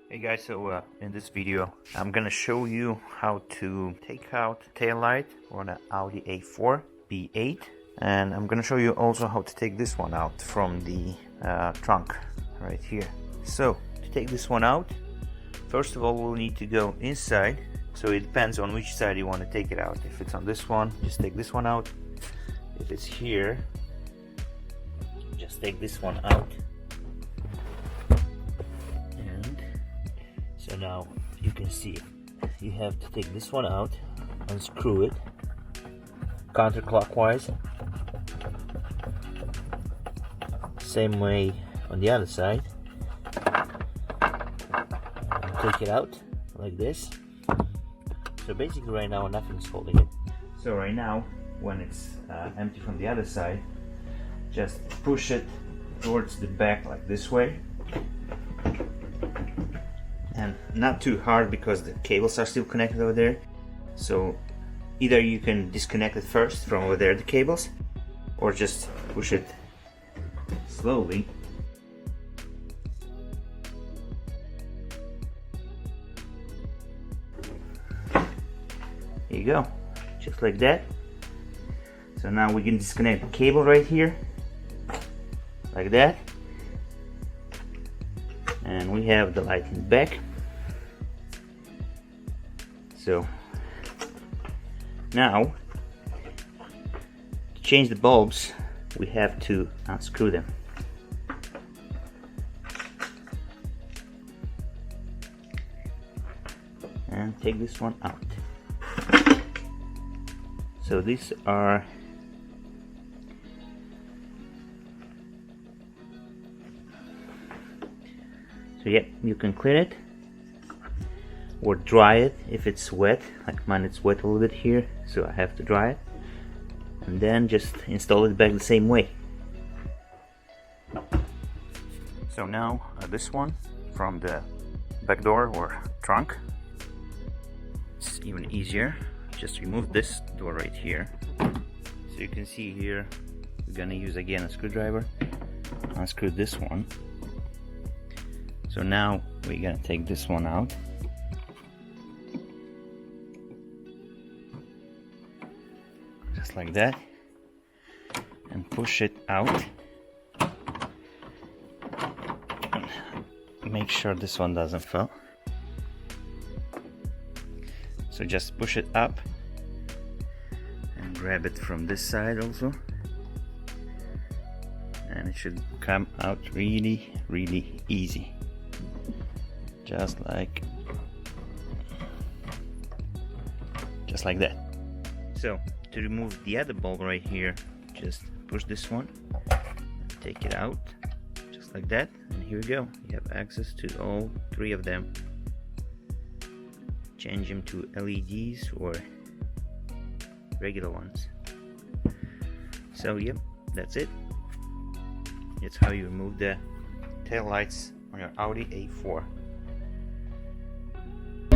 Hey guys, so in this video I'm gonna show you how to take out tail light on an Audi A4 B8, and I'm gonna show you also how to take this one out from the trunk right here. So to take this one out, first of all we'll need to go inside. So it depends on which side you want to take it out. If it's on this one, just take this one out. If it's here, just take this one out. So now you can see you have to take this one out, unscrew it counterclockwise, same way on the other side, and take it out like this. So basically right now nothing's holding it. So right now when it's empty from the other side, just push it towards the back like this way. And not too hard because the cables are still connected over there. So either you can disconnect it first from over there, the cables, or just push it slowly. There you go, just like that. So now we can disconnect the cable right here, like that. And we have the light in the back. So now to change the bulbs we have to unscrew them. And take this one out. So these are so yeah, you can clean it or dry it if it's wet. Like mine, it's wet a little bit here, so I have to dry it, and then just install it back the same way. So now this one from the back door or trunk, it's even easier. Just remove this door right here. So you can see here we're gonna use again a screwdriver, unscrew this one. So now we're gonna take this one out. Just like that. And push it out. Make sure this one doesn't fall. So just push it up and grab it from this side also. And it should come out really, really easy. Just like that. So to remove the other bulb right here, just push this one, take it out, just like that, and here we go. You have access to all three of them. Change them to LEDs or regular ones. So yep, that's it. It's how you remove the tail lights on your Audi A4.